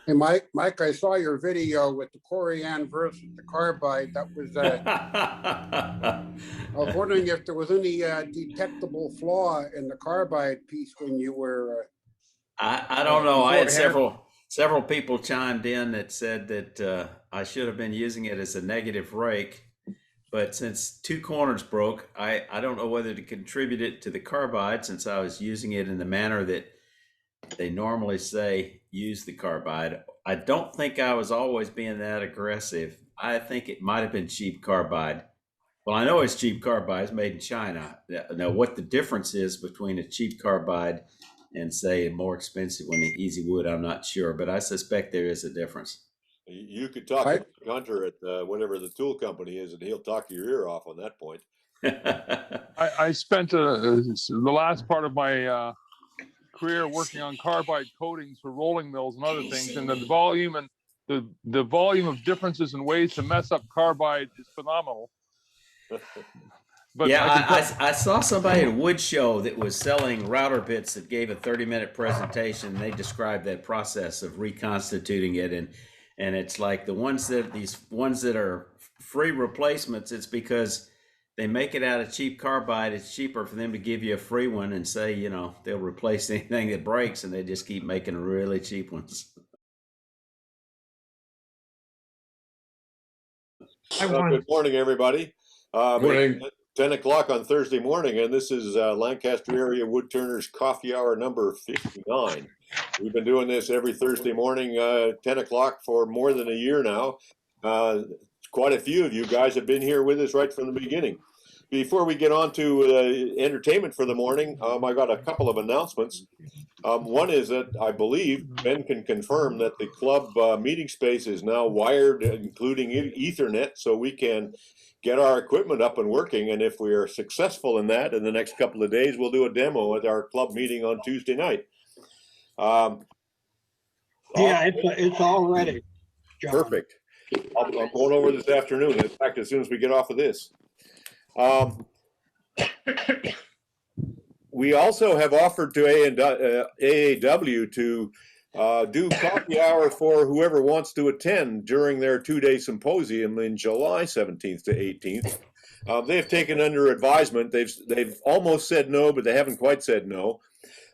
Hey, Mike, I saw your video with the Corian versus the carbide. That was, I was wondering if there was any detectable flaw in the carbide piece when you were. I don't know. I had several people chimed in that said that I should have been using it as a negative rake, but since two corners broke, I don't know whether to contribute it to the carbide, since I was using it in the manner that they normally say use the carbide. I don't think I was always being that aggressive. I think it might have been cheap carbide. Well, I know it's cheap carbide. It's made in China. Now, what the difference is between a cheap carbide and, say, a more expensive one, the Easy Wood, I'm not sure, but I suspect there is a difference. You could talk to Hunter at whatever the tool company is, and he'll talk your ear off on that point. I spent the last part of my career working on carbide coatings for rolling mills and other things, and the volume and the volume of differences and ways to mess up carbide is phenomenal. But yeah, I saw somebody at a wood show that was selling router bits that gave a 30-minute presentation. And they described that process of reconstituting it, and it's like these ones that are free replacements. It's because they make it out of cheap carbide. It's cheaper for them to give you a free one and say, you know, they'll replace anything that breaks, and they just keep making really cheap ones. Good morning, everybody. Morning. 10 o'clock on Thursday morning, and this is Lancaster Area Woodturners Coffee Hour number 59. We've been doing this every Thursday morning, 10 o'clock for more than a year now. Quite a few of you guys have been here with us right from the beginning. Before we get on to entertainment for the morning, I got a couple of announcements. One is that I believe Ben can confirm that the club meeting space is now wired, including Ethernet, so we can get our equipment up and working. And if we are successful in that in the next couple of days, we'll do a demo at our club meeting on Tuesday night. Yeah, it's all ready, John. Perfect. I'm going over this afternoon. In fact, as soon as we get off of this. We also have offered to AAW to do coffee hour for whoever wants to attend during their two-day symposium in July 17th to 18th. They've taken under advisement. They've almost said no, but they haven't quite said no.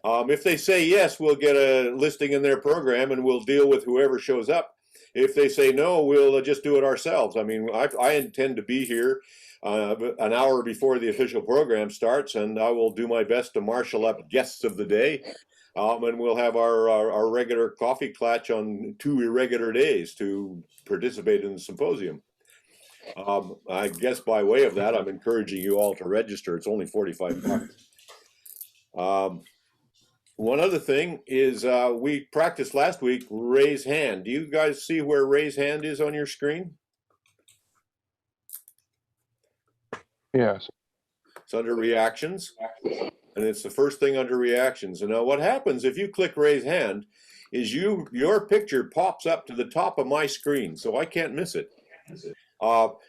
If they say yes, we'll get a listing in their program and we'll deal with whoever shows up. If they say no, we'll just do it ourselves. I mean, I intend to be here an hour before the official program starts, and I will do my best to marshal up guests of the day. And we'll have our regular coffee clutch on 2 irregular days to participate in the symposium. I guess by way of that, I'm encouraging you all to register. It's only $45. One other thing is we practiced last week, raise hand. Do you guys see where raise hand is on your screen? yes, It's under reactions. And it's the first thing under reactions. And now what happens if you click raise hand is your picture pops up to the top of my screen, so I can't miss it.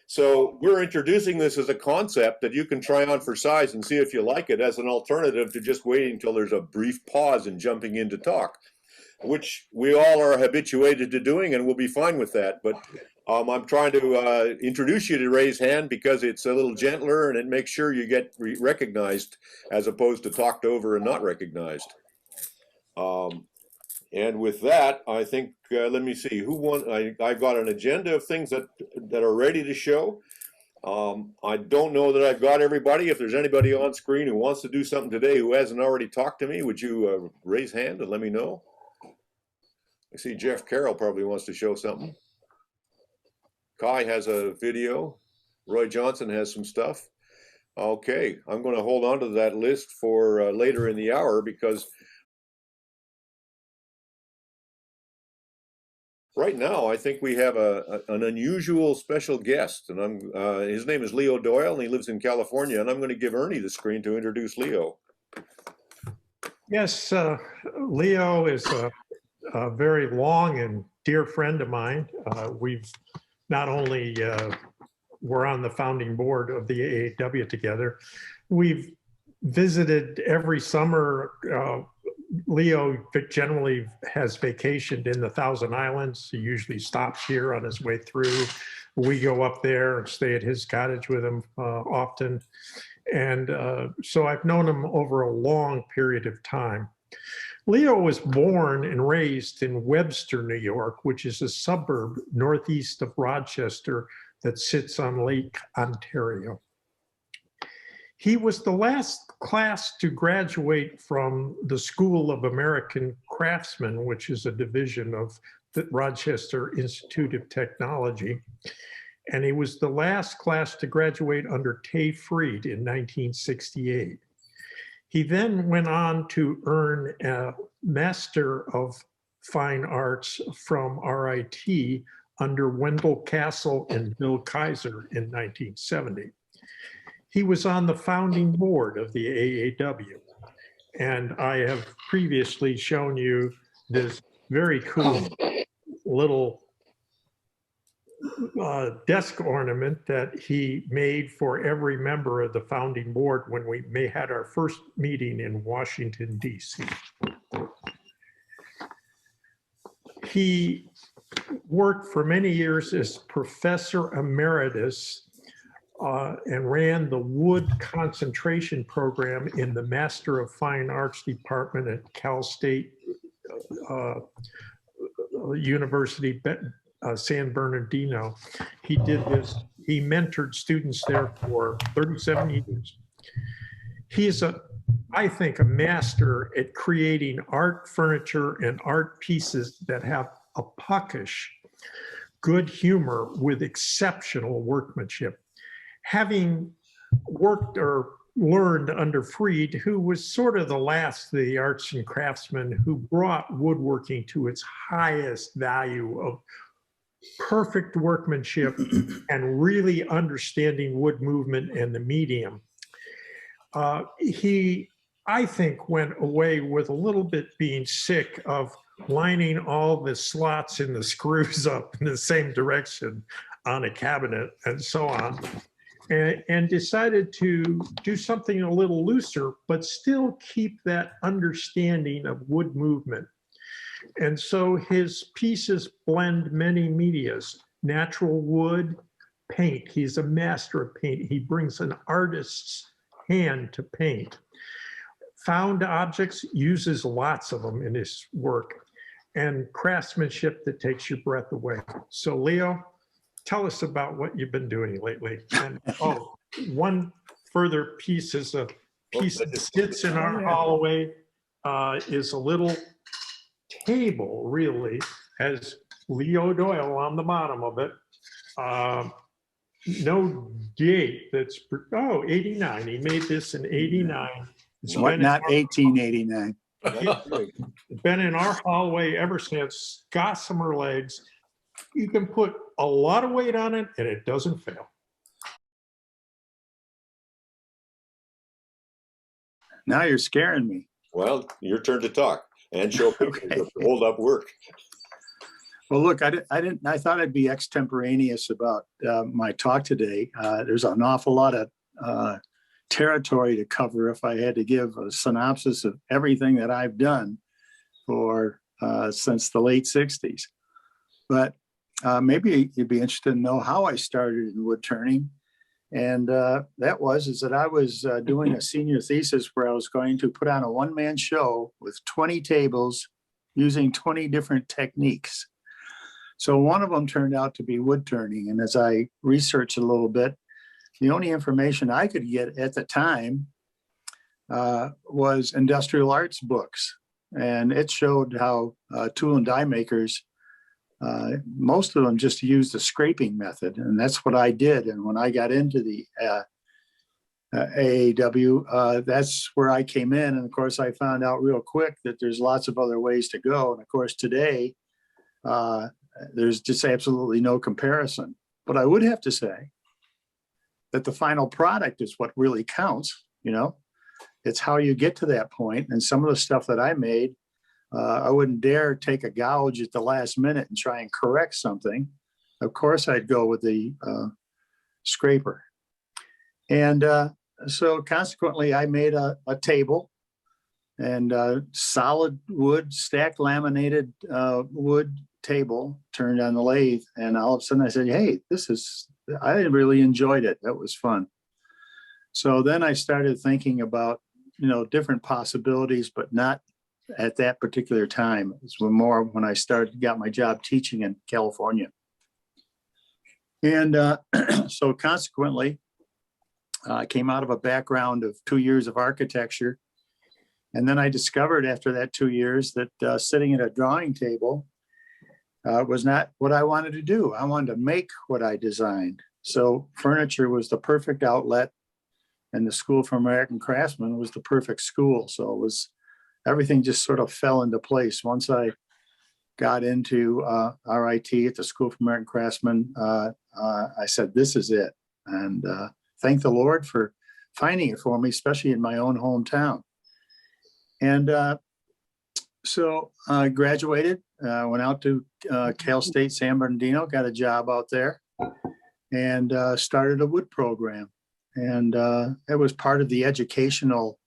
So we're introducing this as a concept that you can try on for size and see if you like it, as an alternative to just waiting until there's a brief pause and jumping in to talk, which we all are habituated to doing, and we'll be fine with that. But I'm trying to introduce you to raise hand because it's a little gentler and it makes sure you get recognized as opposed to talked over and not recognized. And with that, I think, let me see, who won? I've got an agenda of things that are ready to show. I don't know that I've got everybody. If there's anybody on screen who wants to do something today who hasn't already talked to me, would you raise hand and let me know? I see Jeff Carroll probably wants to show something. Kai has a video. Roy Johnson has some stuff. Okay, I'm going to hold on to that list for later in the hour, because right now I think we have an unusual special guest, and his name is Leo Doyle, and he lives in California, and I'm going to give Ernie the screen to introduce Leo. Yes, Leo is a very long and dear friend of mine. We've not only we're on the founding board of the AAW together, we've visited every summer Leo generally has vacationed in the Thousand Islands. He usually stops here on his way through. We go up there and stay at his cottage with him often. And so I've known him over a long period of time. Leo was born and raised in Webster, New York, which is a suburb northeast of Rochester that sits on Lake Ontario. He was the last class to graduate from the School of American Craftsmen, which is a division of the Rochester Institute of Technology. And he was the last class to graduate under Tay Freed in 1968. He then went on to earn a Master of Fine Arts from RIT under Wendell Castle and Bill Kaiser in 1970. He was on the founding board of the AAW. And I have previously shown you this very cool little desk ornament that he made for every member of the founding board when we had our first meeting in Washington, D.C. He worked for many years as professor emeritus and ran the wood concentration program in the Master of Fine Arts department at Cal State University, San Bernardino. He did this, he mentored students there for 37 years. He is I think, a master at creating art furniture and art pieces that have a puckish, good humor with exceptional workmanship. Having worked or learned under Freed, who was sort of the last of the arts and craftsmen who brought woodworking to its highest value of perfect workmanship and really understanding wood movement and the medium. He, I think, went away with a little bit being sick of lining all the slots and the screws up in the same direction on a cabinet and so on, and decided to do something a little looser, but still keep that understanding of wood movement. And so his pieces blend many medias, natural wood, paint. He's a master of paint. He brings an artist's hand to paint. Found objects, uses lots of them in his work, and craftsmanship that takes your breath away. So Leo, tell us about what you've been doing lately. And oh, one further piece is a piece that sits in our hallway, is a little table, really, has Leo Doyle on the bottom of it. No date that's, oh, 89. He made this in 89. It's What, not 1889? been in our hallway ever since. Gossamer legs. You can put a lot of weight on it and it doesn't fail. Now you're scaring me. Well, your turn to talk and show pictures of hold up work. Well, look, I thought I'd be extemporaneous about my talk today. There's an awful lot of territory to cover if I had to give a synopsis of everything that I've done for since the late 60s. But maybe you'd be interested to know how I started in wood turning. And that was that I was doing a senior thesis where I was going to put on a one-man show with 20 tables using 20 different techniques. So one of them turned out to be wood turning. And as I researched a little bit, the only information I could get at the time was industrial arts books. And it showed how tool and die makers, most of them just used the scraping method. And that's what I did. And when I got into the AAW, that's where I came in. And of course, I found out real quick that there's lots of other ways to go. And of course, today, there's just absolutely no comparison. But I would have to say that the final product is what really counts. You know, it's how you get to that point. And some of the stuff that I made, I wouldn't dare take a gouge at the last minute and try and correct something. Of course, I'd go with the scraper. And so consequently, I made a table and solid wood, stacked laminated wood table turned on the lathe. And all of a sudden I said, hey, I really enjoyed it. That was fun. So then I started thinking about, different possibilities, but not at that particular time. It was more when I got my job teaching in California. And so consequently, I came out of a background of 2 years of architecture. And then I discovered after that 2 years that sitting at a drawing table was not what I wanted to do. I wanted to make what I designed. So furniture was the perfect outlet, and the School for American Craftsmen was the perfect school. So everything just sort of fell into place. Once I got into RIT at the School for American Craftsmen, I said, this is it. And thank the Lord for finding it for me, especially in my own hometown. And so I graduated, went out to Cal State San Bernardino, got a job out there, and started a wood program. And it was part of the educational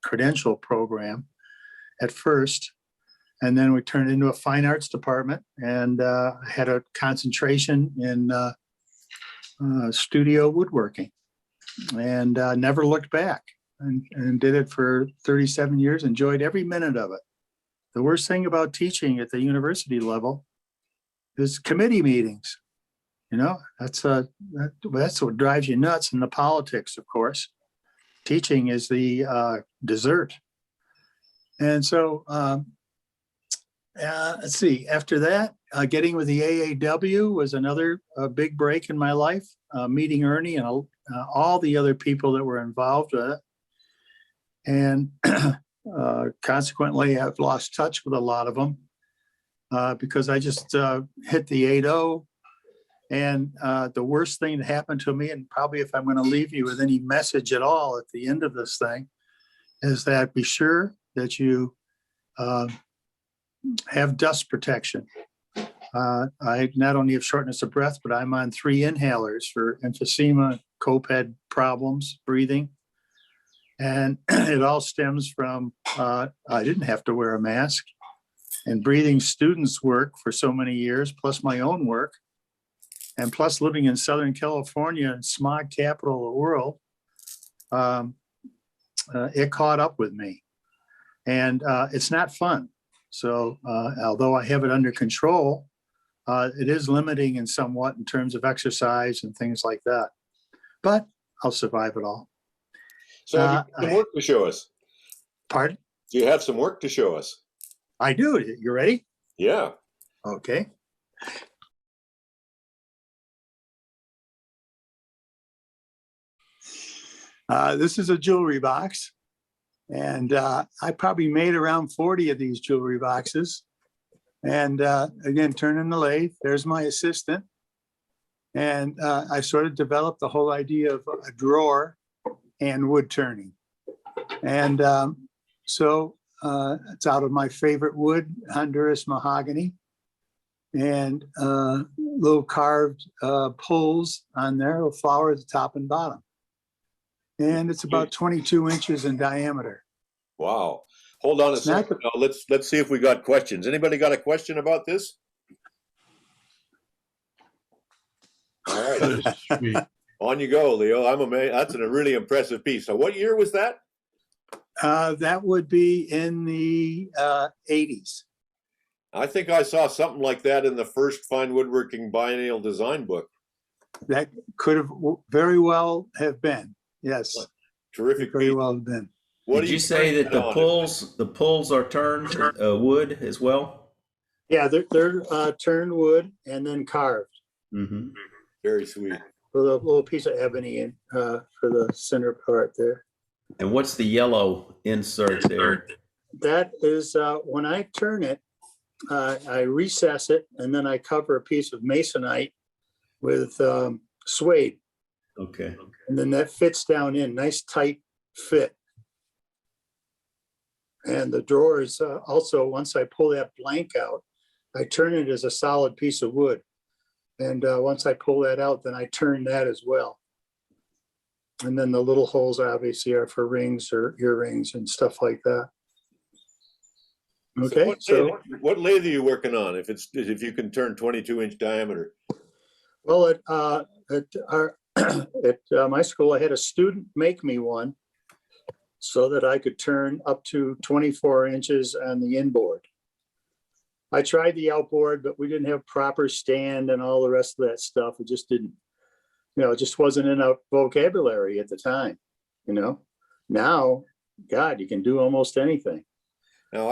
credential program at first. And then we turned into a fine arts department and had a concentration in studio woodworking, and never looked back, and did it for 37 years, enjoyed every minute of it. The worst thing about teaching at the university level is committee meetings. That's what drives you nuts, and the politics, of course. Teaching is the dessert. And so, let's see, after that, getting with the AAW was another big break in my life, meeting Ernie and all the other people that were involved with it. And consequently, I've lost touch with a lot of them because I just hit the 8-0. And the worst thing that happened to me, and probably if I'm going to leave you with any message at all at the end of this thing, is that be sure that you have dust protection. I not only have shortness of breath, but I'm on 3 inhalers for emphysema, coped problems, breathing. And it all stems from, I didn't have to wear a mask, and breathing students' work for so many years, plus my own work, and plus living in Southern California, smog capital of the world, it caught up with me. And it's not fun. So although I have it under control, it is limiting in somewhat in terms of exercise and things like that. But I'll survive it all. So you have some work to show us. Pardon? Do you have some work to show us? I do. You ready? Yeah. Okay. This is a jewelry box. And I probably made around 40 of these jewelry boxes. And again, turning the lathe, there's my assistant. And I sort of developed the whole idea of a drawer and wood turning. And so it's out of my favorite wood, Honduras mahogany, and little carved pulls on there, a flower at the top and bottom. And it's about 22 inches in diameter. Wow. Hold on a second. Now, let's see if we got questions. Anybody got a question about this? All right. Sweet. On you go, Leo. I'm amazed. That's a really impressive piece. So what year was that? That would be in the 80s. I think I saw something like that in the first Fine Woodworking Biennial Design book. That could have very well have been. Yes. Terrific. Very well have been. Did you say that the pulls are turned wood as well? Yeah, they're turned wood and then carved. Mm-hmm. Very sweet. With a little piece of ebony in for the center part there. And what's the yellow insert there? That is when I turn it, I recess it, and then I cover a piece of masonite with suede. Okay. And then that fits down in, nice tight fit. And the drawer is also, once I pull that blank out, I turn it as a solid piece of wood. And once I pull that out, then I turn that as well. And then the little holes obviously are for rings or earrings and stuff like that. Okay, so, what lathe are you working on? If you can turn 22-inch diameter. well, at my school, I had a student make me one so that I could turn up to 24 inches on the inboard. I tried the outboard, but we didn't have proper stand and all the rest of that stuff. It just didn't, it just wasn't in our vocabulary at the time, Now, God, you can do almost anything. Now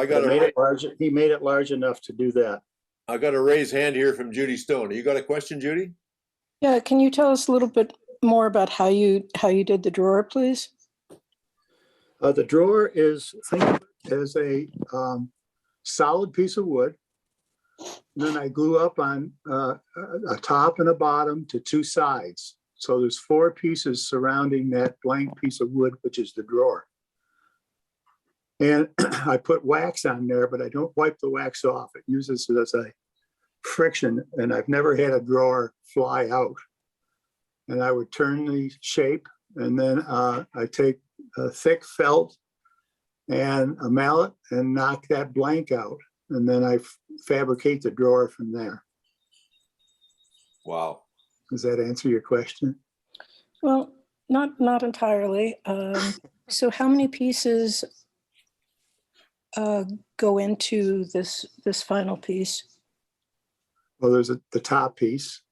He made it large enough to do that. I got a raised hand here from Judy Stone. You got a question, Judy? Yeah, can you tell us a little bit more about how you did the drawer, please? The drawer is, think of it as a solid piece of wood. And then I glue up on a top and a bottom to two sides. So there's 4 pieces surrounding that blank piece of wood, which is the drawer. And I put wax on there, but I don't wipe the wax off. It uses it as a friction, and I've never had a drawer fly out. And I would turn the shape, and then I take a thick felt and a mallet and knock that blank out. And then I fabricate the drawer from there. Wow. Does that answer your question? Well, not entirely. So how many pieces go into this final piece? Well, there's the top piece,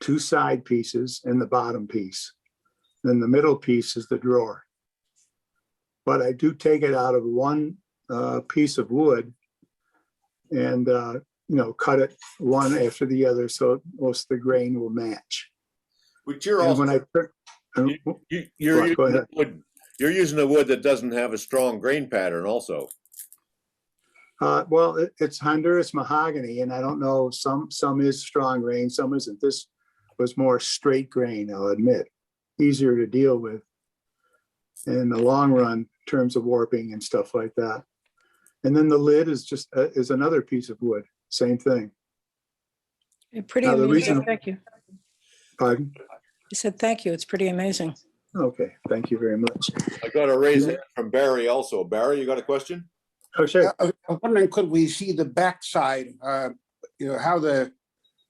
2 side pieces, and the bottom piece. Then the middle piece is the drawer. But I do take it out of one piece of wood and cut it one after the other so most of the grain will match. But you're And also when I you're using a wood that doesn't have a strong grain pattern also. Well, it's Honduras mahogany, and I don't know, some is strong grain, some isn't. This was more straight grain, I'll admit, easier to deal with in the long run in terms of warping and stuff like that. And then the lid is just is another piece of wood, same thing. Pretty Now, the amazing. reason- Thank you. Pardon? I said thank you. It's pretty amazing. Okay, thank you very much. I got a raise hand from Barry also. Barry, you got a question? Oh, sure. I'm wondering, could we see the backside, how the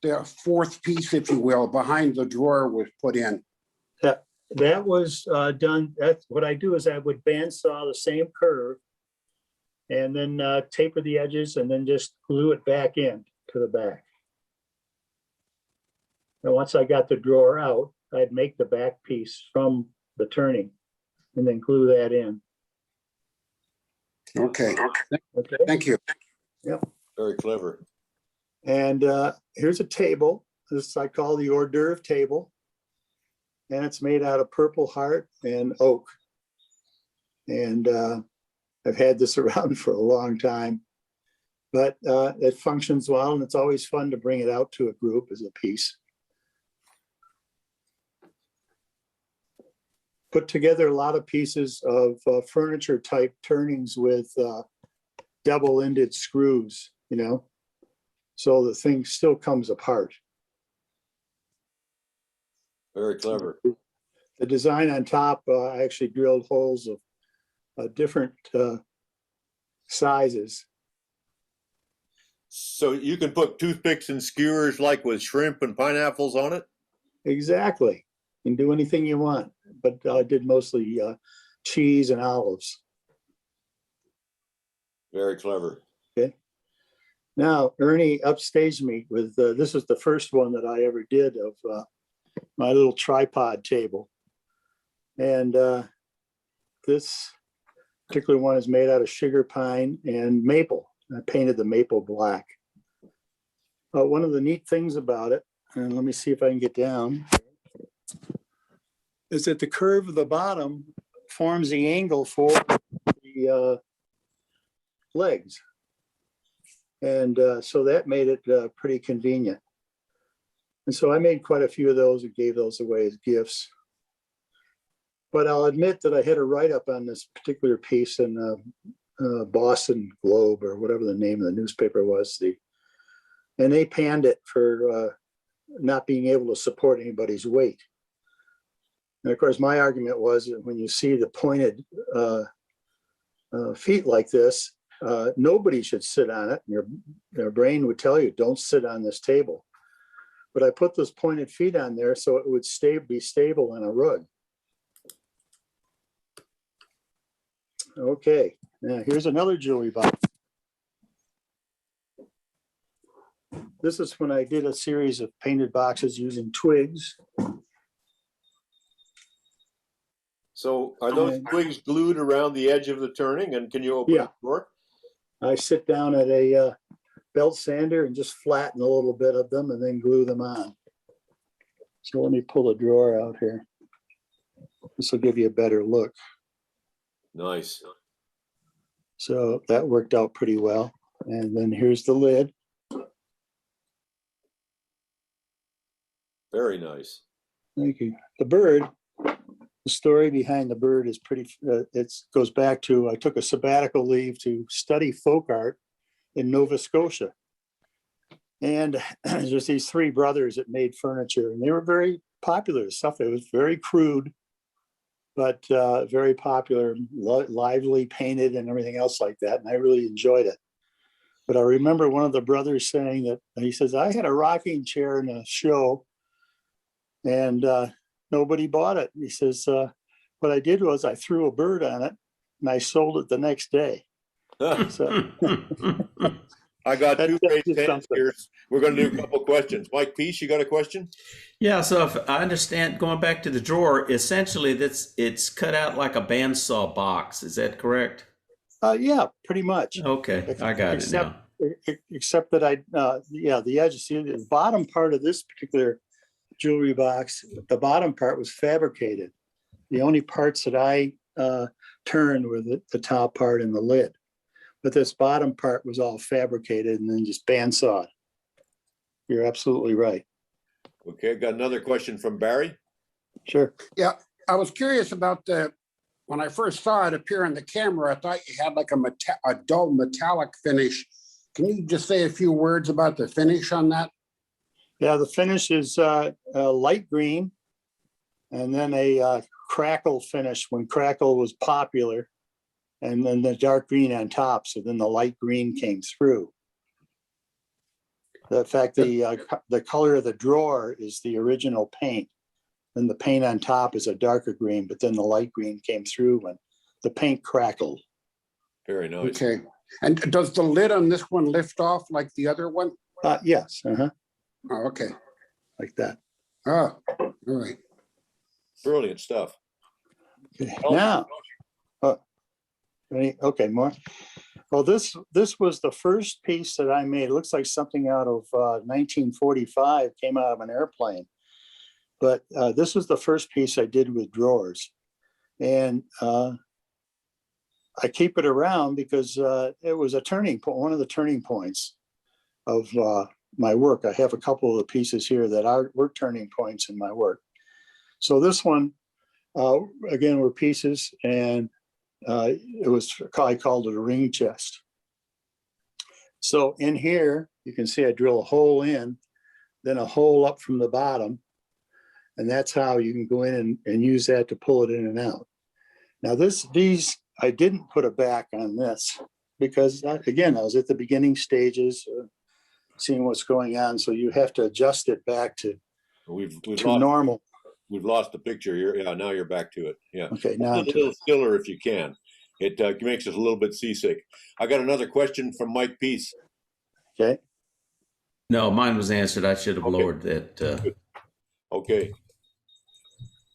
4th piece, if you will, behind the drawer was put in? That was done. That's what I do is I would bandsaw the same curve and then taper the edges and then just glue it back in to the back. And once I got the drawer out, I'd make the back piece from the turning and then glue that in. Okay, Okay. thank you. Very clever. And here's a table. This I call the hors d'oeuvre table. And it's made out of purple heart and oak. And I've had this around for a long time. But it functions well, and it's always fun to bring it out to a group as a piece. Put together a lot of pieces of furniture type turnings with double-ended screws, so the thing still comes apart. Very clever. The design on top, I actually drilled holes of different sizes. So you can put toothpicks and skewers like with shrimp and pineapples on it? Exactly. You can do anything you want, but I did mostly cheese and olives. Very clever. Okay. Now, Ernie upstaged me with, this is the first one that I ever did of my little tripod table. And this particular one is made out of sugar pine and maple. I painted the maple black. One of the neat things about it, and let me see if I can get down, is that the curve of the bottom forms the angle for the legs. And so that made it pretty convenient. And so I made quite a few of those and gave those away as gifts. But I'll admit that I had a write-up on this particular piece in Boston Globe, or whatever the name of the newspaper was. And they panned it for not being able to support anybody's weight. And of course, my argument was that when you see the pointed feet like this, nobody should sit on it. Your brain would tell you, don't sit on this table. But I put those pointed feet on there so it would be stable in a rug. Okay, now here's another jewelry box. This is when I did a series of painted boxes using twigs. So are those twigs glued around the edge of the turning, and can you open the door? I sit down at a belt sander and just flatten a little bit of them and then glue them on. So let me pull a drawer out here. This will give you a better look. Nice. So that worked out pretty well. And then here's the lid. Very nice. Thank you. The bird, the story behind the bird is pretty, it goes back to, I took a sabbatical leave to study folk art in Nova Scotia. And there's these three brothers that made furniture, and they were very popular stuff. It was very crude, but very popular, lively, painted, and everything else like that. And I really enjoyed it. But I remember one of the brothers saying that, he says, I had a rocking chair in a show and nobody bought it. He says, what I did was I threw a bird on it and I sold it the next day. So I got two great hands here. We're going to do a couple of questions. Mike Peace, you got a question? Yeah, so if I understand, going back to the drawer, essentially it's cut out like a bandsaw box. Is that correct? Yeah, pretty much. Okay, I got it now. Except that the edges, see, the bottom part of this particular jewelry box, the bottom part was fabricated. The only parts that I turned were the top part and the lid. But this bottom part was all fabricated and then just bandsawed. You're absolutely right. Okay, got another question from Barry. Sure. Yeah, I was curious about when I first saw it appear on the camera, I thought you had like a dull metallic finish. Can you just say a few words about the finish on that? Yeah, the finish is light green and then a crackle finish when crackle was popular, and then the dark green on top. So then the light green came through. The fact the color of the drawer is the original paint. Then the paint on top is a darker green, but then the light green came through when the paint crackled. Very nice. Okay. And does the lid on this one lift off like the other one? Yes. Uh-huh. Oh, okay. Like that. Oh, all right. Brilliant stuff. Okay. Now, okay, more. Well, this was the first piece that I made. It looks like something out of 1945, came out of an airplane. But this was the first piece I did with drawers. And I keep it around because it was a turning point, one of the turning points of my work. I have a couple of the pieces here that were turning points in my work. So this one, again, were pieces, and I called it a ring chest. So in here, you can see I drill a hole in, then a hole up from the bottom, and that's how you can go in and use that to pull it in and out. Now these, I didn't put a back on this because, again, I was at the beginning stages, seeing what's going on. So you have to adjust it back to normal. We've lost the picture here. Yeah, now you're back to it. Yeah. Okay, now a little stiller if you can. It makes us a little bit seasick. I got another question from Mike Peace. Okay. No, mine was answered. I should have lowered that. Okay.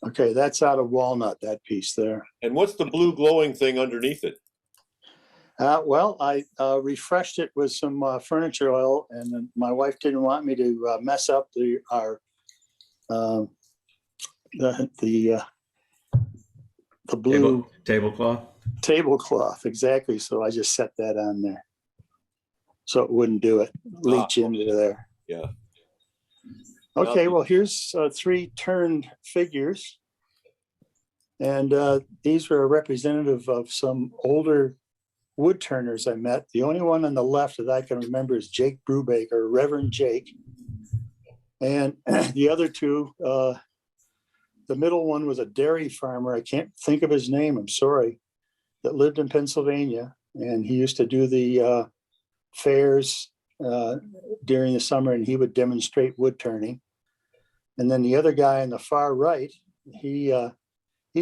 Okay, that's out of walnut, that piece there. And what's the blue glowing thing underneath it? Well, I refreshed it with some furniture oil, and then my wife didn't want me to mess up the blue tablecloth, exactly. So I just set that on there so it wouldn't do it, leach into there. Yeah. Okay, well, here's 3 turned figures, and these were representative of some older woodturners I met. The only one on the left that I can remember is Jake Brubaker, Reverend Jake, and the other two. The middle one was a dairy farmer. I can't think of his name. I'm sorry. That lived in Pennsylvania, and he used to do the fairs during the summer, and he would demonstrate wood turning. And then the other guy on the far right, he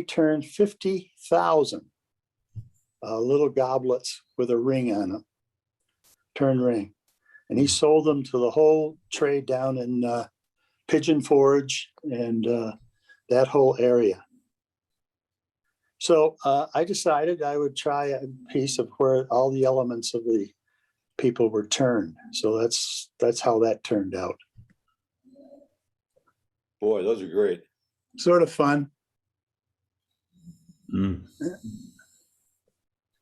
turned 50,000 little goblets with a ring on them, turn ring. And he sold them to the whole trade down in Pigeon Forge and that whole area. So I decided I would try a piece of where all the elements of the people were turned. So that's how that turned out. Boy, those are great. Sort of fun. Mm.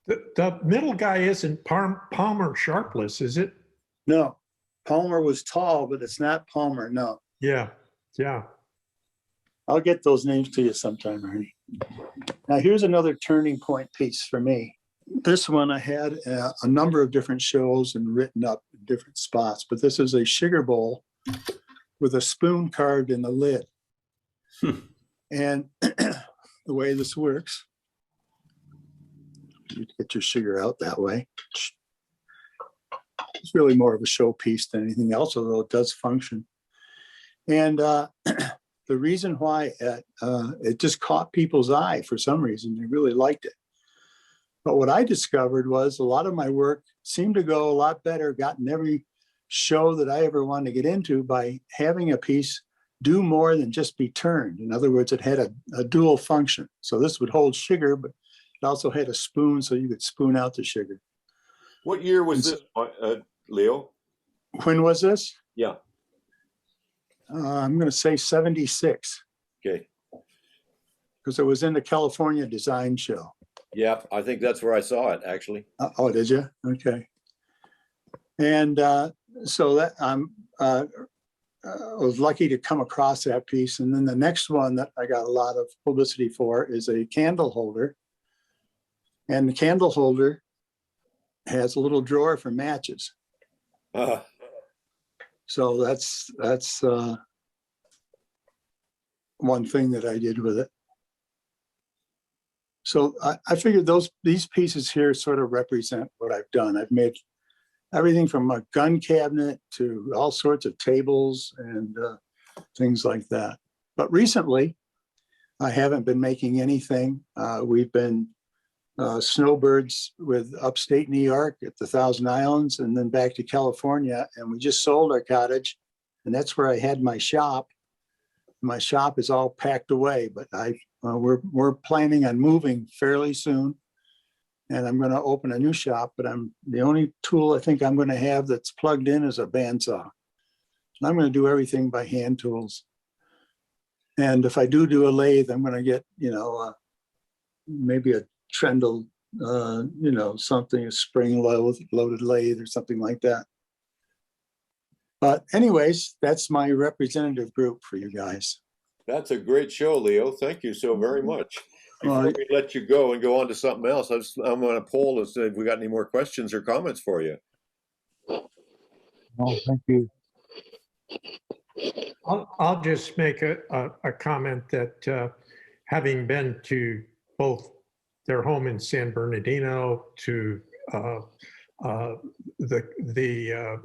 The middle guy isn't Palmer Sharpless, is it? No, Palmer was tall, but it's not Palmer. No. Yeah, yeah. I'll get those names to you sometime, Ernie. Now, here's another turning point piece for me. This one I had a number of different shows and written up in different spots, but this is a sugar bowl with a spoon carved in the lid. And the way this works, you get your sugar out that way. It's really more of a showpiece than anything else, although it does function. And the reason why it just caught people's eye for some reason, they really liked it. But what I discovered was a lot of my work seemed to go a lot better, gotten every show that I ever wanted to get into by having a piece do more than just be turned. In other words, it had a dual function. So this would hold sugar, but it also had a spoon so you could spoon out the sugar. What year was this, Leo? When was this? Yeah. I'm going to say 76. Okay. Because it was in the California Design Show. Yeah, I think that's where I saw it, actually. Oh, did you? Okay. And so that I was lucky to come across that piece. And then the next one that I got a lot of publicity for is a candle holder. And the candle holder has a little drawer for matches. So that's one thing that I did with it. So I figured these pieces here sort of represent what I've done. I've made everything from a gun cabinet to all sorts of tables and things like that. But recently, I haven't been making anything. We've been snowbirds with upstate New York at the Thousand Islands and then back to California. And we just sold our cottage, and that's where I had my shop. My shop is all packed away, but we're planning on moving fairly soon, and I'm going to open a new shop. But the only tool I think I'm going to have that's plugged in is a bandsaw. And I'm going to do everything by hand tools. And if I do a lathe, I'm going to get maybe a Trendle, something, a spring loaded lathe or something like that. But anyways, that's my representative group for you guys. That's a great show, Leo. Thank you so very much. Before we let you go and go on to something else, I'm going to poll us if we got any more questions or comments for you. Oh, thank you. I'll just make a comment that having been to both their home in San Bernardino, to the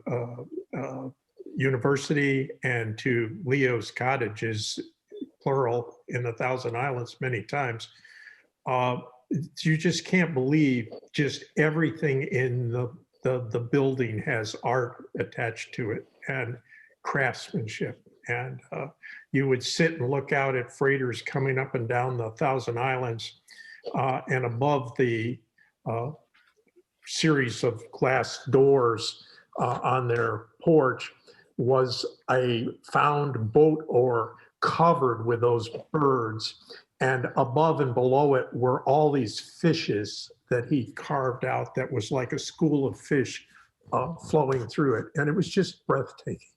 university, and to Leo's cottages, plural, in the Thousand Islands many times, you just can't believe just everything in the building has art attached to it and craftsmanship. And you would sit and look out at freighters coming up and down the Thousand Islands, and above the series of glass doors on their porch was a found boat oar covered with those birds. And above and below it were all these fishes that he carved out that was like a school of fish flowing through it. And it was just breathtaking.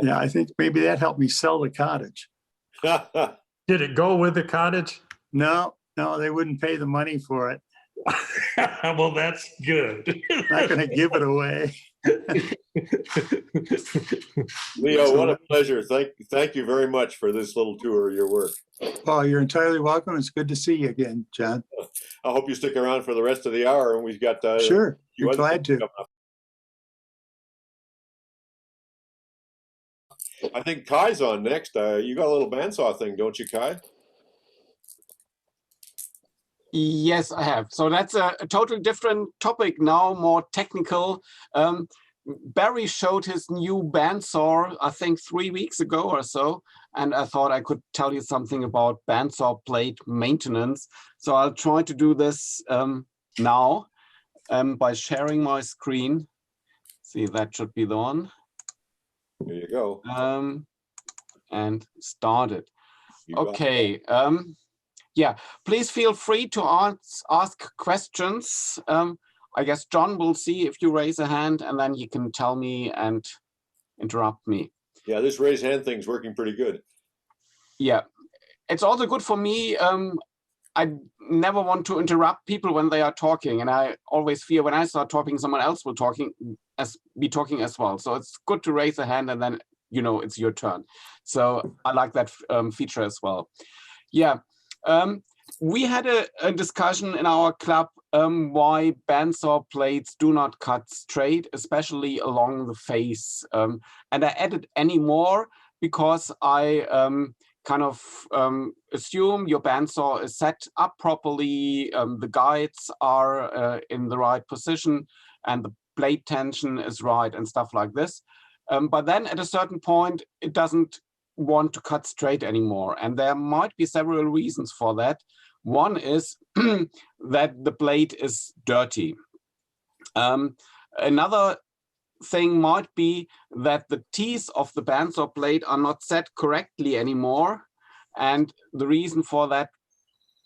Yeah, I think maybe that helped me sell the cottage. Did it go with the cottage? No, they wouldn't pay the money for it. Well, that's good. Not going to give it away. Leo, what a pleasure. Thank you very much for this little tour of your work. Well, you're entirely welcome. It's good to see you again, John. I hope you stick around for the rest of the hour, and we've got Sure, few be other glad things to. coming up. I think Kai's on next. You got a little bandsaw thing, don't you, Kai? Yes, I have. So that's a totally different topic now, more technical. Barry showed his new bandsaw, I think 3 weeks ago or so, and I thought I could tell you something about bandsaw blade maintenance. So I'll try to do this now by sharing my screen. See, that should be the one. There you go. And start it. You got Okay. Yeah, please feel free to ask questions. I guess John will see if you raise a hand, and then you can tell me and interrupt me. Yeah, this raise hand thing's working pretty good. Yeah, it's also good for me. I never want to interrupt people when they are talking, and I always fear when I start talking, someone else will be talking as well. So it's good to raise a hand, and then you know it's your turn. So I like that feature as well. Yeah. We had a discussion in our club why bandsaw blades do not cut straight, especially along the face. And I added any more because I kind of assume your bandsaw is set up properly, the guides are in the right position, and the blade tension is right and stuff like this. But then at a certain point, it doesn't want to cut straight anymore. And there might be several reasons for that. One is that the blade is dirty. Another thing might be that the teeth of the bandsaw blade are not set correctly anymore. And the reason for that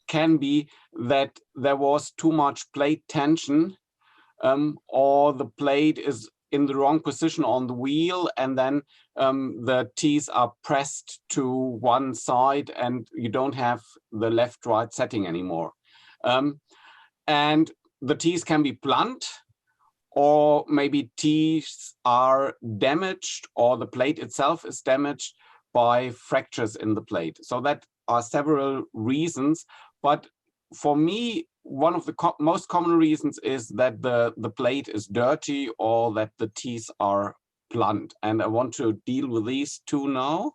can be that there was too much blade tension, or the blade is in the wrong position on the wheel, and then the teeth are pressed to one side and you don't have the left-right setting anymore. And the teeth can be blunt, or maybe teeth are damaged, or the blade itself is damaged by fractures in the blade. So that are several reasons, but for me, one of the most common reasons is that the blade is dirty or that the teeth are blunt. And I want to deal with these two now.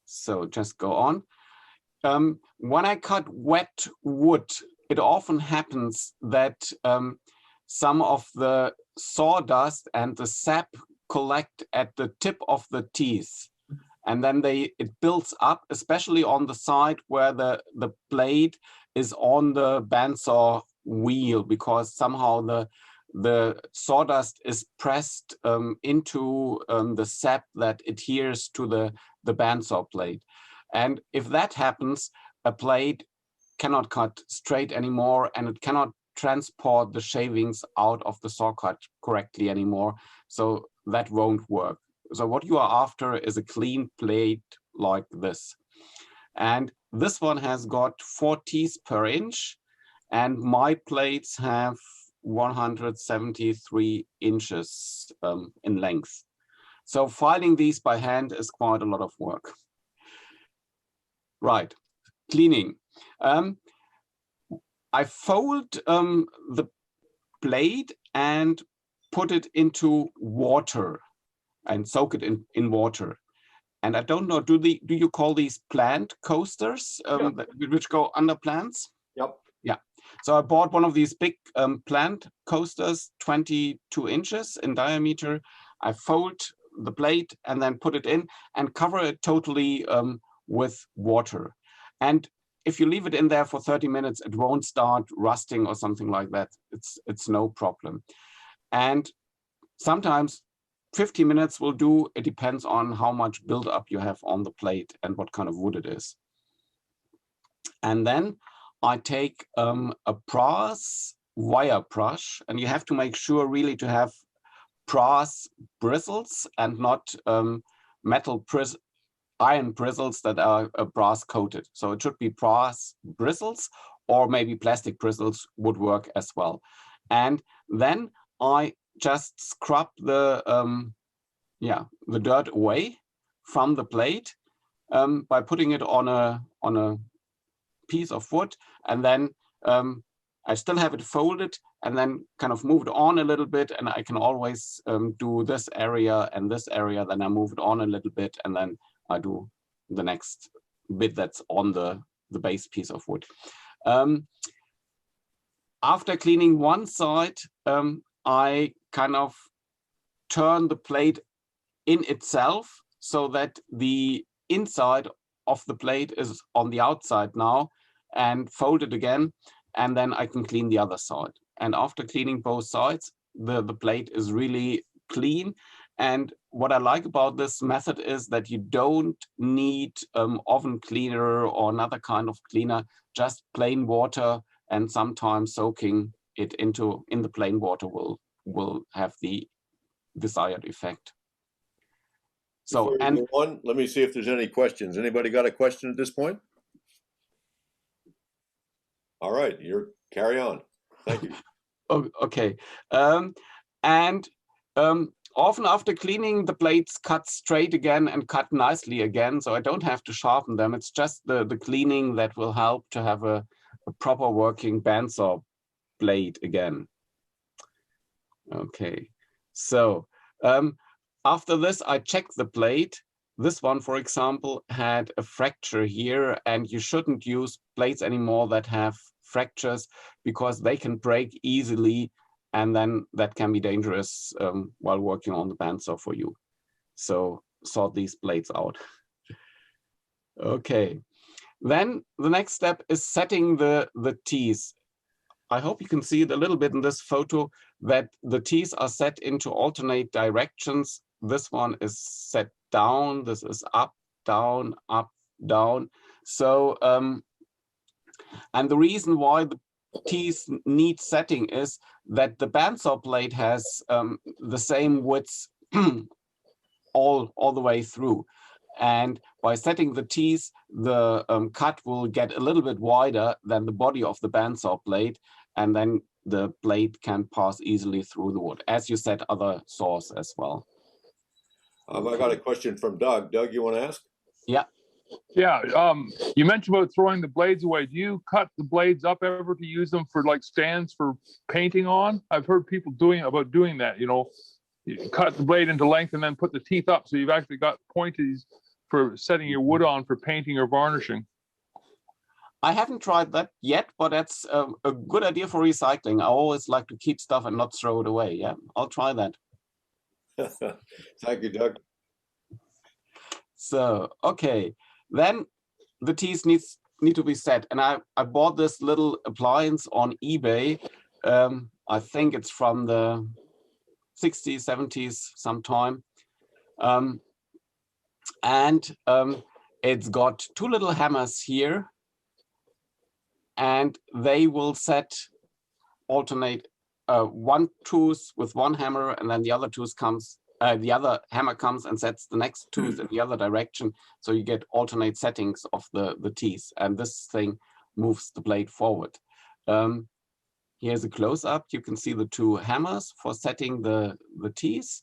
So just go on. When I cut wet wood, it often happens that some of the sawdust and the sap collect at the tip of the teeth. And then it builds up, especially on the side where the blade is on the bandsaw wheel, because somehow the sawdust is pressed into the sap that adheres to the bandsaw blade. And if that happens, a blade cannot cut straight anymore, and it cannot transport the shavings out of the saw cut correctly anymore. So that won't work. So what you are after is a clean blade like this. And this one has got 4 teeth per inch, and my blades have 173 inches in length. So filing these by hand is quite a lot of work. Right, cleaning. I fold the blade and put it into water and soak it in water. And I don't know, do you call these plant coasters, which go under plants? Yep. Yeah. So I bought one of these big plant coasters, 22 inches in diameter. I fold the blade and then put it in and cover it totally with water. And if you leave it in there for 30 minutes, it won't start rusting or something like that. It's no problem. And sometimes 50 minutes will do. It depends on how much buildup you have on the plate and what kind of wood it is. And then I take a brass wire brush, and you have to make sure really to have brass bristles and not metal iron bristles that are brass coated. So it should be brass bristles, or maybe plastic bristles would work as well. And then I just scrub the dirt away from the plate by putting it on a piece of wood, and then I still have it folded, and then kind of move it on a little bit, and I can always do this area and this area, then I move it on a little bit, and then I do the next bit that's on the base piece of wood. After cleaning one side, I kind of turn the plate in itself so that the inside of the plate is on the outside now, and fold it again, and then I can clean the other side. And after cleaning both sides, the plate is really clean. And what I like about this method is that you don't need oven cleaner or another kind of cleaner, just plain water, and sometimes soaking it in the plain water will have the desired effect. So, and let me see if there's any questions. Anybody got a question at this point? All right, carry on. Thank you. Okay. Often after cleaning, the plates cut straight again and cut nicely again, so I don't have to sharpen them. It's just the cleaning that will help to have a proper working bandsaw blade again. Okay, so after this, I check the plate. This one, for example, had a fracture here, and you shouldn't use plates anymore that have fractures because they can break easily, and then that can be dangerous while working on the bandsaw for you. So sort these plates out. Okay, then the next step is setting the teeth. I hope you can see it a little bit in this photo that the teeth are set into alternate directions. This one is set down, this is up, down, up, down. So, and the reason why the teeth need setting is that the bandsaw blade has the same width all the way through. And by setting the teeth, the cut will get a little bit wider than the body of the bandsaw blade, and then the blade can pass easily through the wood, as you set other saws as well. I got a question from Doug. Doug, you want to ask? Yeah. Yeah, you mentioned about throwing the blades away. Do you cut the blades up ever to use them for like stands for painting on? I've heard people doing that, you know, you cut the blade into length and then put the teeth up, so you've actually got pointies for setting your wood on for painting or varnishing. I haven't tried that yet, but that's a good idea for recycling. I always like to keep stuff and not throw it away. Yeah, I'll try that. Thank you, Doug. So, okay, then the teeth need to be set. And I bought this little appliance on eBay. I think it's from the 60s, 70s sometime. It's got two little hammers here, and they will alternate one tooth with one hammer, and then the other tooth comes, the other hammer comes and sets the next tooth in the other direction. So you get alternate settings of the teeth, and this thing moves the blade forward. Here's a close-up. You can see the two hammers for setting the teeth,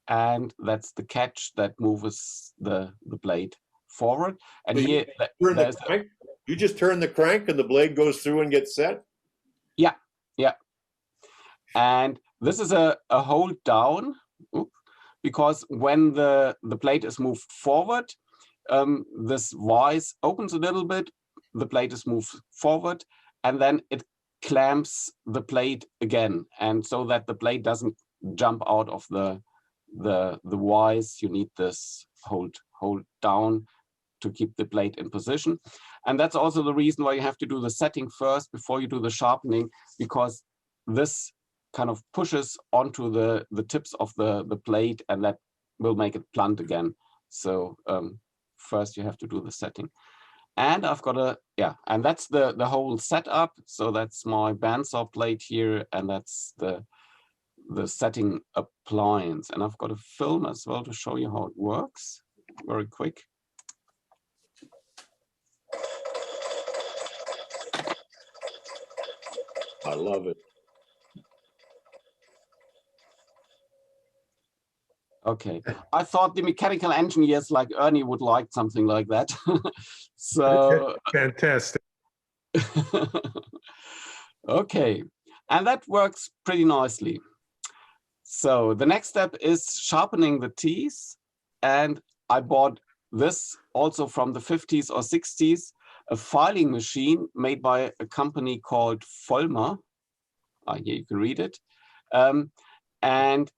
and that's the catch that moves the blade forward. And so here, you just turn the crank and the blade goes through and gets set? Yeah, yeah. And this is a hold down, because when the blade is moved forward, this vise opens a little bit, the blade is moved forward, and then it clamps the blade again. And so that the blade doesn't jump out of the vise, you need this hold down to keep the blade in position. And that's also the reason why you have to do the setting first before you do the sharpening, because this kind of pushes onto the tips of the blade, and that will make it blunt again. So first you have to do the setting. And I've got and that's the whole setup. So that's my bandsaw blade here, and that's the setting appliance. And I've got a film as well to show you how it works very quick. I love it. Okay, I thought the mechanical engineers like Ernie would like something like that. So Fantastic. okay, and that works pretty nicely. So the next step is sharpening the teeth, and I bought this also from the 50s or 60s, a filing machine made by a company called Vollmer. Here you can read it. And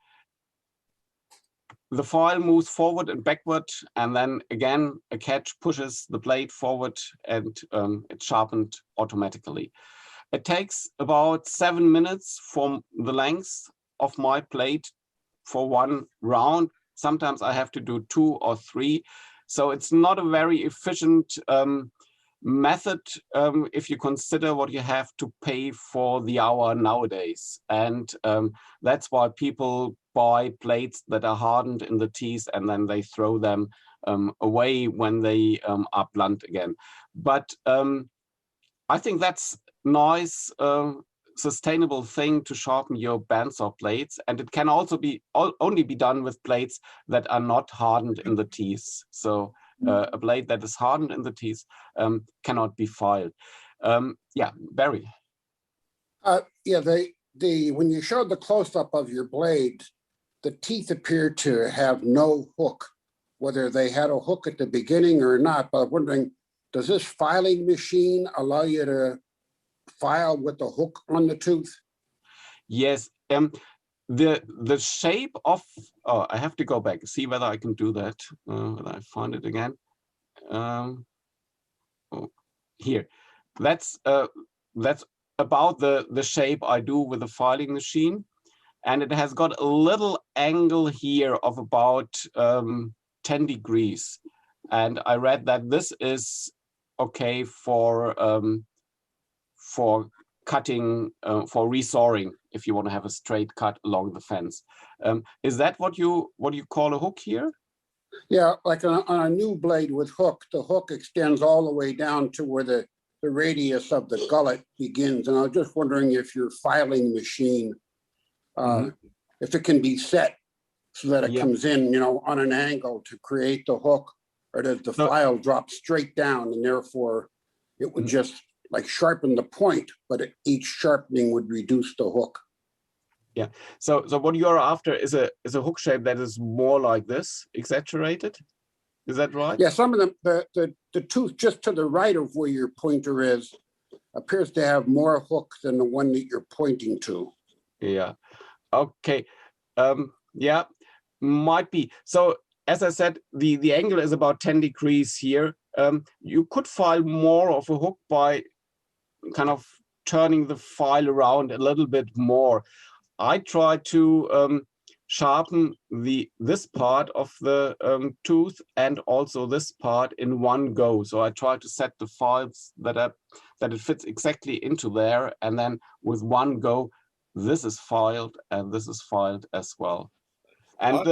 the file moves forward and backward, and then again, a catch pushes the blade forward and it's sharpened automatically. It takes about 7 minutes from the length of my blade for one round. Sometimes I have to do 2 or 3. So it's not a very efficient method if you consider what you have to pay for the hour nowadays. And that's why people buy blades that are hardened in the teeth and then they throw them away when they are blunt again. But I think that's nice, sustainable thing to sharpen your bandsaw blades, and it can also be only be done with blades that are not hardened in the teeth. So a blade that is hardened in the teeth cannot be filed. Yeah, Barry. Yeah, when you showed the close-up of your blade, the teeth appeared to have no hook, whether they had a hook at the beginning or not. But I'm wondering, does this filing machine allow you to file with the hook on the tooth? Yes. The shape of, oh, I have to go back, see whether I can do that, whether I find it again. Oh, here, that's about the shape I do with the filing machine. And it has got a little angle here of about 10 degrees. And I read that this is okay for cutting, for resawing, if you want to have a straight cut along the fence. Is that what you call a hook here? Yeah, like on a new blade with hook, the hook extends all the way down to where the radius of the gullet begins. And I was just wondering if your filing machine, if it can be set so that it comes in, you know, on an angle to create the hook, or does the file drop straight down and therefore it would just like sharpen the point, but each sharpening would reduce the hook. Yeah. So what you're after is a hook shape that is more like this, exaggerated. Is that right? Yeah. Some of them, the tooth just to the right of where your pointer is, appears to have more hook than the one that you're pointing to. Yeah. Okay. Yeah. Might be. So as I said, the angle is about 10 degrees here. You could file more of a hook by kind of turning the file around a little bit more. I try to sharpen this part of the tooth and also this part in one go. So I try to set the files that it fits exactly into there, and then with one go, this is filed and this is filed as well. And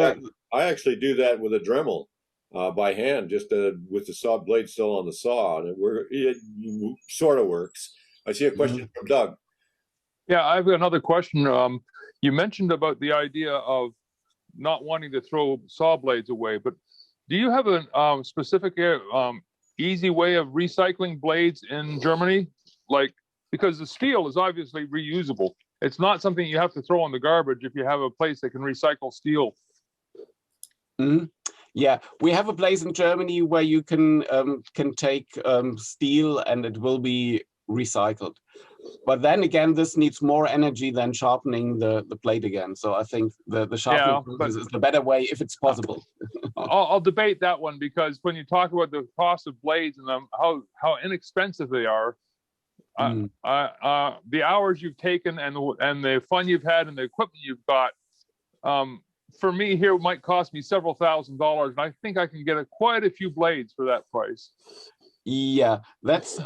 I actually do that with a Dremel by hand, just with the saw blade still on the saw, and it sort of works. I see a question from Doug. Yeah, I've got another question. You mentioned about the idea of not wanting to throw saw blades away, but do you have a specific easy way of recycling blades in Germany? Like, because the steel is obviously reusable. It's not something you have to throw in the garbage if you have a place that can recycle steel. Yeah, we have a place in Germany where you can take steel and it will be recycled. But then again, this needs more energy than sharpening the blade again. So I think the sharpening is the better way if it's possible. I'll debate that one, because when you talk about the cost of blades and how inexpensive they are, the hours you've taken and the fun you've had and the equipment you've got, for me here might cost me several $1,000s, and I think I can get quite a few blades for that price. Yeah, that's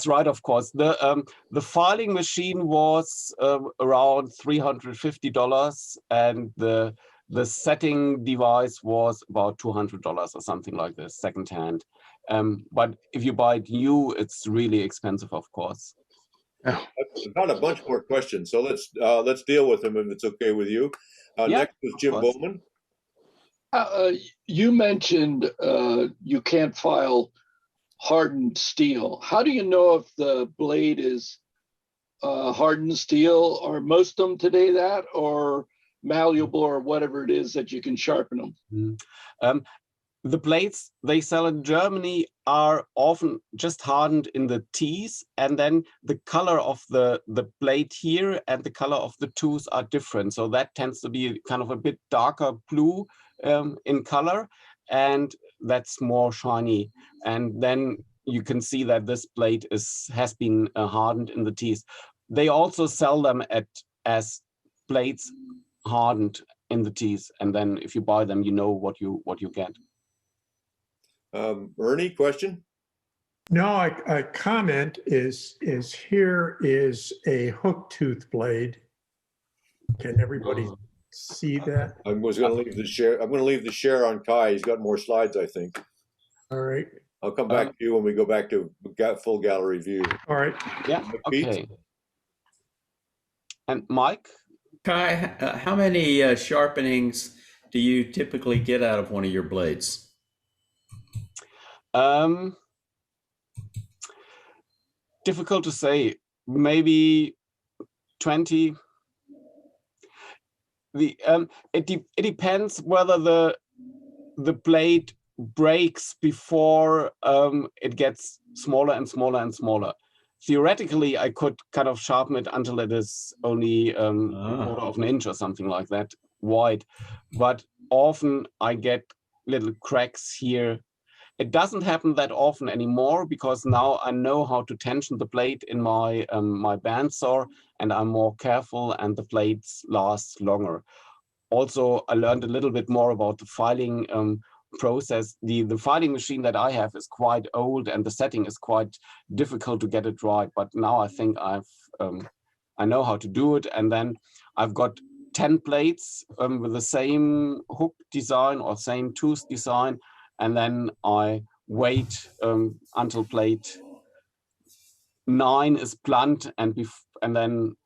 right. Of course, the filing machine was around $350, and the setting device was about $200 or something like this, secondhand. But if you buy it new, it's really expensive, of course. I've got a bunch more questions, so let's deal with them if it's okay with you. Yeah, Next is Jim of course. Bowman. You mentioned you can't file hardened steel. How do you know if the blade is hardened steel? Are most of them today that, or malleable, or whatever it is that you can sharpen them? The blades they sell in Germany are often just hardened in the teeth, and then the color of the blade here and the color of the tooth are different. So that tends to be kind of a bit darker blue in color, and that's more shiny. And then you can see that this blade has been hardened in the teeth. They also sell them as blades hardened in the teeth, and then if you buy them, you know what you get. Ernie, question? No, a comment is here is a hook tooth blade. Can everybody see that? I was going to leave the share. I'm going to leave the share on Kai. He's got more slides, I think. All right. I'll come back to you when we go back to full gallery view. All right. Yeah. Okay. And Mike? Kai, how many sharpenings do you typically get out of one of your blades? Difficult to say. Maybe 20. It depends whether the blade breaks before it gets smaller and smaller and smaller. Theoretically, I could kind of sharpen it until it is only a quarter of an inch or something like that wide, but often I get little cracks here. It doesn't happen that often anymore because now I know how to tension the blade in my my bandsaw, and I'm more careful, and the blades last longer. Also, I learned a little bit more about the filing process. The filing machine that I have is quite old, and the setting is quite difficult to get it right. But now I think I know how to do it, and then I've got 10 plates with the same hook design or same tooth design. And then I wait until plate 9 is blunt, and then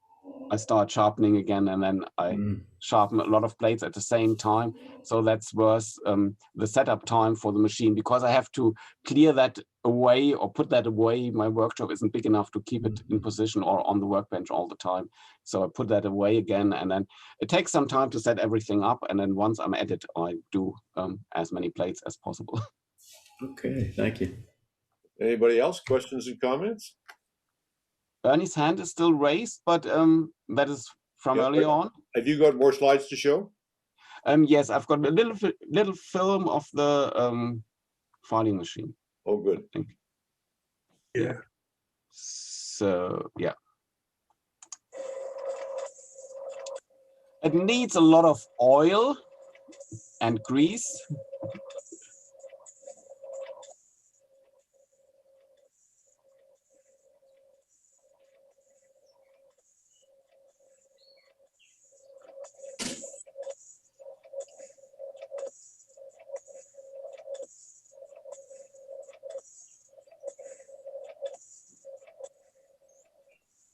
I start sharpening again, and then I sharpen a lot of plates at the same time. So that's worth the setup time for the machine, because I have to clear that away or put that away. My workshop isn't big enough to keep it in position or on the workbench all the time. So I put that away again, and then it takes some time to set everything up. And then once I'm at it, I do as many plates as possible. Okay, thank you. Anybody else? Questions and comments? Ernie's hand is still raised, but that is from earlier on. Have you got more slides to show? Yes, I've got a little film of the filing machine. Oh, good. I think. Yeah. So, yeah. It needs a lot of oil and grease.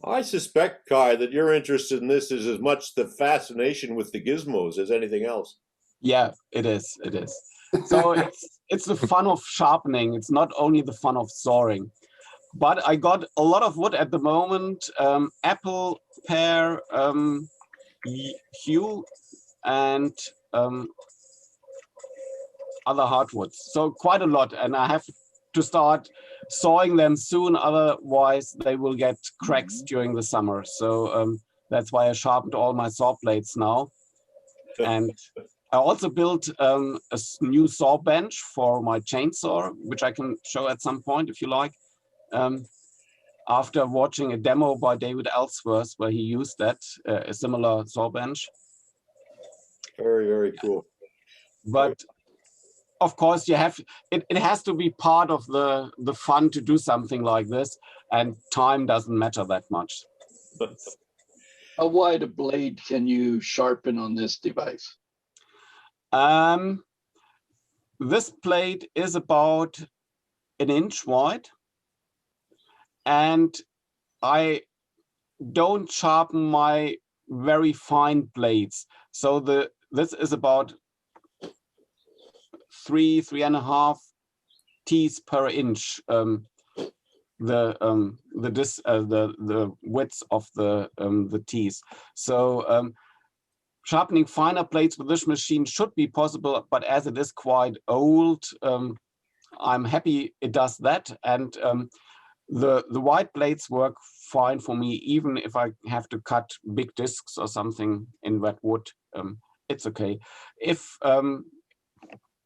I suspect, Kai, that your interest in this is as much the fascination with the gizmos as anything else. Yeah, it is. It is. So it's the fun of sharpening. It's not only the fun of sawing. But I got a lot of wood at the moment: apple, pear, yew, and other hardwoods. So quite a lot, and I have to start sawing them soon, otherwise they will get cracks during the summer. So that's why I sharpened all my saw blades now. And I also built a new saw bench for my chainsaw, which I can show at some point if you like. After watching a demo by David Ellsworth where he used that, a similar saw bench. Very, very cool. But of course, you have it has to be part of the fun to do something like this, and time doesn't matter that much. How wide a blade can you sharpen on this device? This blade is about 1 inch wide, and I don't sharpen my very fine blades. So this is about 3.5 teeth per inch. The width of the teeth. So sharpening finer blades with this machine should be possible, but as it is quite old, I'm happy it does that. And the wide blades work fine for me, even if I have to cut big discs or something in wet wood. It's okay. If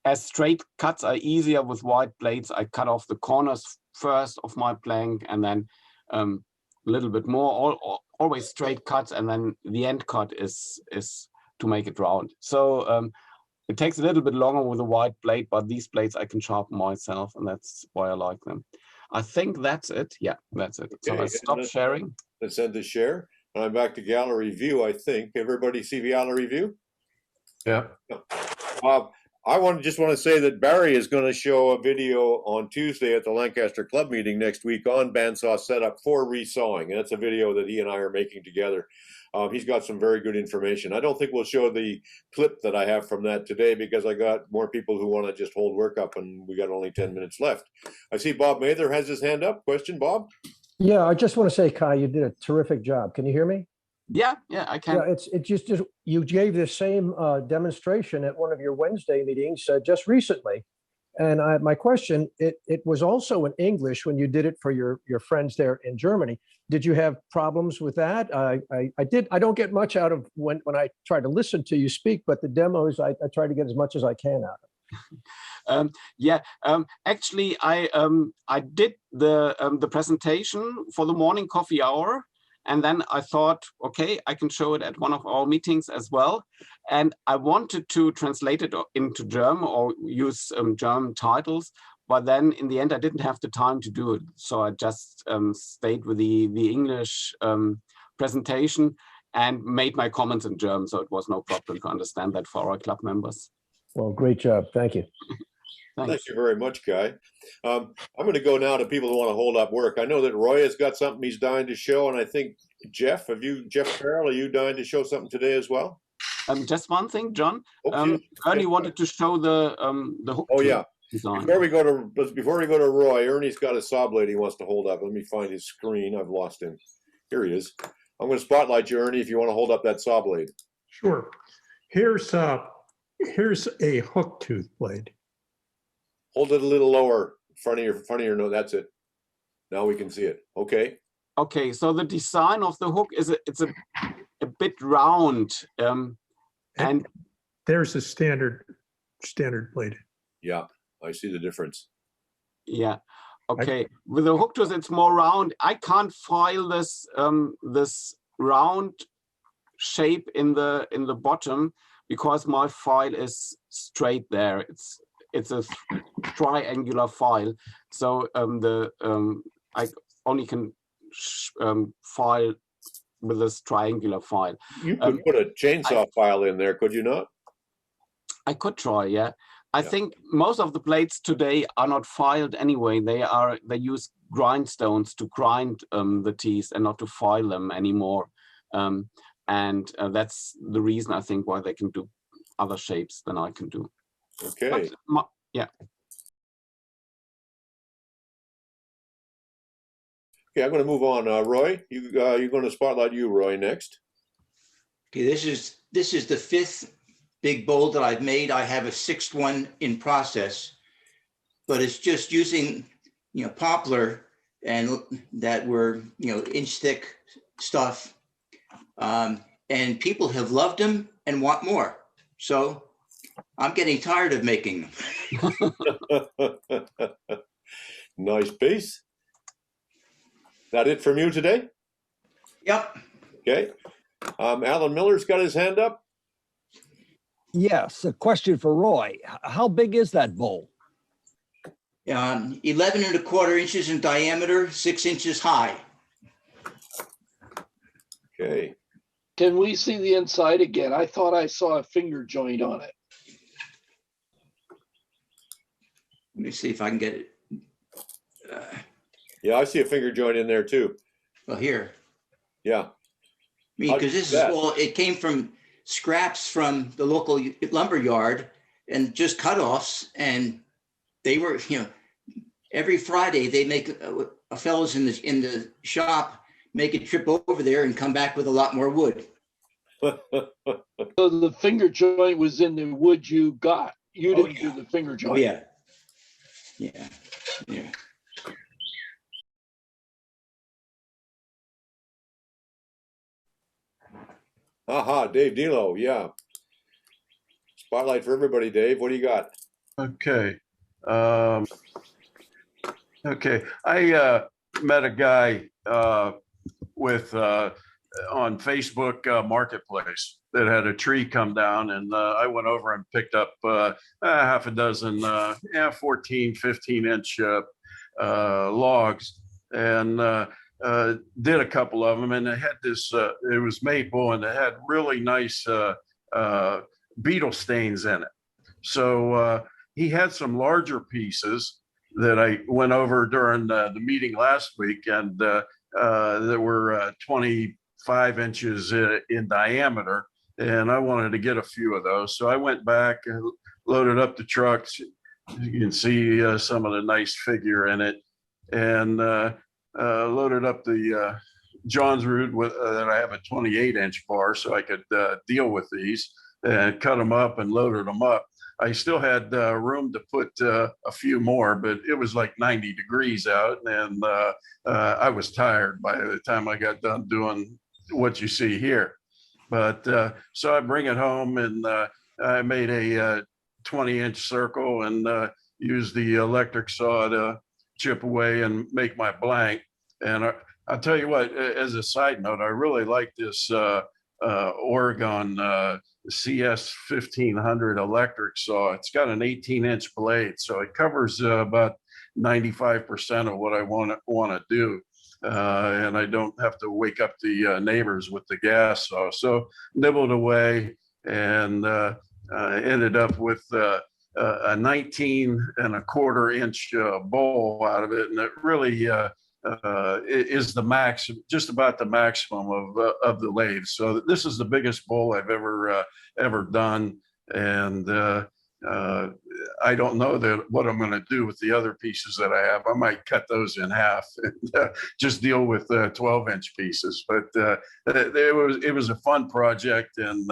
as straight cuts are easier with wide blades, I cut off the corners first of my plank and then a little bit more, always straight cuts, and then the end cut is to make it round. So it takes a little bit longer with a wide blade, but these blades I can sharpen myself, and that's why I like them. I think that's it. Yeah, that's it. So Okay, I stop sharing. Let's end the share. And I'm back to gallery view, I think. Everybody see gallery view? Yeah. I just want to say that Barry is going to show a video on Tuesday at the Lancaster Club meeting next week on bandsaw setup for resawing. And that's a video that he and I are making together. He's got some very good information. I don't think we'll show the clip that I have from that today because I got more people who want to just hold work up and we got only 10 minutes left. I see Bob Mather has his hand up. Question, Bob? Yeah, I just want to say, Kai, you did a terrific job. Can you hear me? Yeah, I can. Yeah, it just you gave the same demonstration at one of your Wednesday meetings just recently, and my question, it was also in English when you did it for your friends there in Germany. Did you have problems with that? I don't get much out of when I try to listen to you speak, but the demos I try to get as much as I can out of. Actually, I did the presentation for the morning coffee hour. And then I thought, okay, I can show it at one of our meetings as well. And I wanted to translate it into German or use German titles. But then in the end, I didn't have the time to do it. So I just stayed with the English presentation and made my comments in German. So it was no problem to understand that for our club members. Well, great job. Thank you. Thank you very much, Guy. I'm going to go now to people who want to hold up work. I know that Roy has got something he's dying to show, and I think Jeff Carroll, are you dying to show something today as well? Just one thing, John. Ernie wanted to show the hook. Oh yeah. Design. Before we go to Roy, Ernie's got a saw blade he wants to hold up. Let me find his screen. I've lost him. Here he is. I'm going to spotlight you, Ernie, if you want to hold up that saw blade. Sure. Here's a hook tooth blade. Hold it a little lower, front of your nose. That's it. Now we can see it. Okay. Okay. So the design of the hook is it's a bit round, and there's a standard blade. Yeah, I see the difference. Yeah. Okay. With the hook tooth, it's more round. I can't file this this round shape in the bottom because my file is straight there. It's a triangular file, so I only can file with this triangular file. You could put a chainsaw file in there, could you not? I could try, yeah. I think most of the blades today are not filed anyway. They use grindstones to grind the teeth and not to file them anymore. And that's the reason I think why they can do other shapes than I can do. Okay. But, yeah. Okay, I'm going to move on. Roy, you're going to spotlight you, Roy, next. Okay, this is the 5th big bowl that I've made. I have a 6th one in process, but it's just using poplar and that were inch thick stuff, and people have loved them and want more. So I'm getting tired of making them. Nice piece. That it from you today? Yep. Okay. Alan Miller's got his hand up. Yes, a question for Roy. How big is that bowl? 11 1/4 inches in diameter, 6 inches high. Okay. Can we see the inside again? I thought I saw a finger joint on it. Let me see if I can get it. Yeah, I see a finger joint in there too. Well, here. Yeah. I mean, because this is all, it came from scraps from the local lumber yard and just cutoffs. And they were, you know, every Friday they make a fellows in the shop make a trip over there and come back with a lot more wood. So the finger joint was in the wood you got. You didn't do the finger joint. Oh yeah. Yeah. Yeah. Aha, Dave Delo, yeah. Spotlight for everybody, Dave. What do you got? Okay. Okay. I met a guy with on Facebook Marketplace that had a tree come down, and I went over and picked up half a dozen 14, 15-inch logs, and did a couple of them, and they had this it was maple, and it had really nice beetle stains in it. So he had some larger pieces that I went over during the meeting last week, and that were 25 inches in diameter, and I wanted to get a few of those. So I went back and loaded up the trucks. You can see some of the nice figure in it, and loaded up the John's Root that I have a 28-inch bar, so I could deal with these, and cut them up and loaded them up. I still had room to put a few more, but it was like 90 degrees out, and I was tired by the time I got done doing what you see here. But so I bring it home, and I made a 20-inch circle and used the electric saw to chip away and make my blank. And I'll tell you what, as a side note, I really like this Oregon CS 1500 electric saw. It's got an 18-inch blade, so it covers about 95% of what I want to do, and I don't have to wake up the neighbors with the gas saw. So nibbled away, and ended up with a 19 1/4 inch bowl out of it, and it really is the max, just about the maximum of the lathe. So this is the biggest bowl I've ever done, and I don't know what I'm going to do with the other pieces that I have. I might cut those in half and just deal with 12-inch pieces. But it was a fun project, and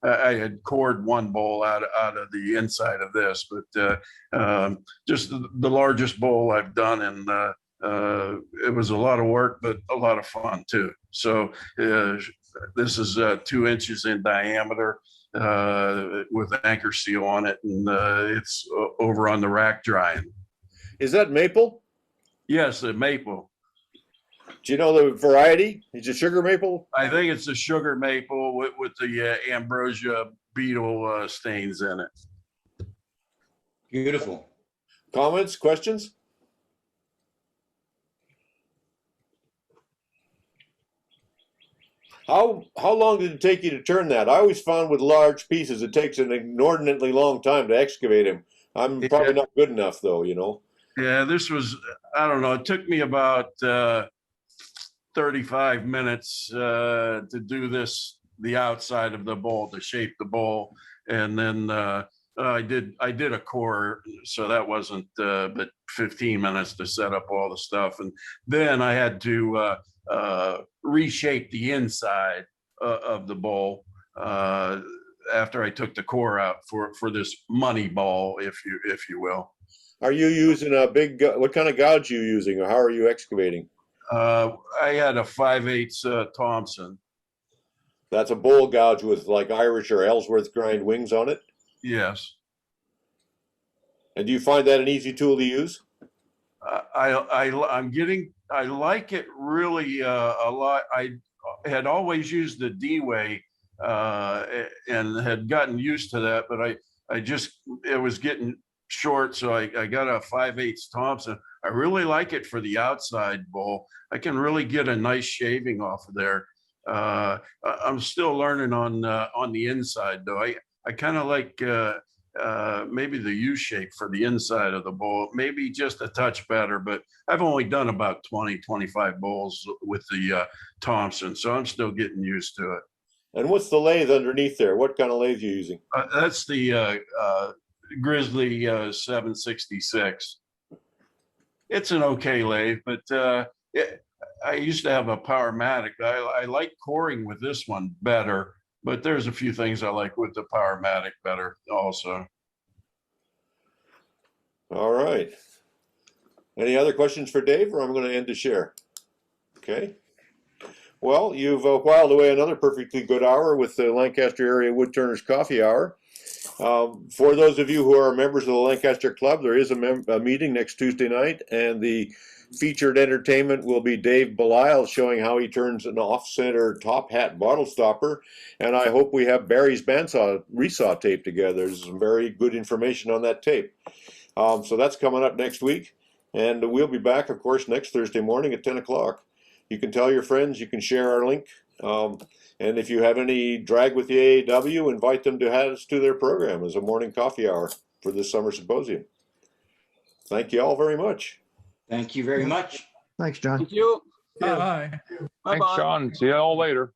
I had cored one bowl out of the inside of this, but just the largest bowl I've done, and it was a lot of work, but a lot of fun too. So this is 2 inches in diameter with anchor seal on it, and it's over on the rack drying. Is that maple? Yes, the maple. Do you know the variety? Is it sugar maple? I think it's a sugar maple with the ambrosia beetle stains in it. Beautiful. Comments, questions? How long did it take you to turn that? I always found with large pieces, it takes an inordinately long time to excavate them. I'm probably not good enough though, you know? Yeah, this was, I don't know, it took me about 35 minutes to do this, the outside of the bowl, to shape the bowl. And then I did a core, so that wasn't but 15 minutes to set up all the stuff. And then I had to reshape the inside of the bowl after I took the core out for this money ball, if you will. Are you using a big, what kind of gouge are you using, or how are you excavating? I had a 5/8 Thompson. That's a bowl gouge with like Irish or Ellsworth grind wings on it? Yes. And do you find that an easy tool to use? I like it really a lot. I had always used the D-Way and had gotten used to that, but it was getting short, so I got a 5/8 Thompson. I really like it for the outside bowl. I can really get a nice shaving off of there. I'm still learning on the inside though. I kind of like maybe the U shape for the inside of the bowl, maybe just a touch better, but I've only done about 20, 25 bowls with the Thompson, so I'm still getting used to it. And what's the lathe underneath there? What kind of lathe are you using? That's the Grizzly 766. It's an okay lathe, but I used to have a Powermatic. I like coring with this one better, but there's a few things I like with the Powermatic better also. All right. Any other questions for Dave, or I'm going to end the share? Okay. Well, you've whiled away another perfectly good hour with the Lancaster Area Woodturners Coffee Hour. For those of you who are members of the Lancaster Club, there is a meeting next Tuesday night, and the featured entertainment will be Dave Belisle showing how he turns an off-center top hat bottle stopper, and I hope we have Barry's bandsaw resaw tape together. There's some very good information on that tape. So that's coming up next week, and we'll be back, of course, next Thursday morning at 10 o'clock. You can tell your friends, you can share our link, and if you have any drag with the AAW, invite them to add us to their program as a morning coffee hour for this summer symposium. Thank you all very much. Thank you very much. Thanks, John. Thank you. Thanks, John. See you all later.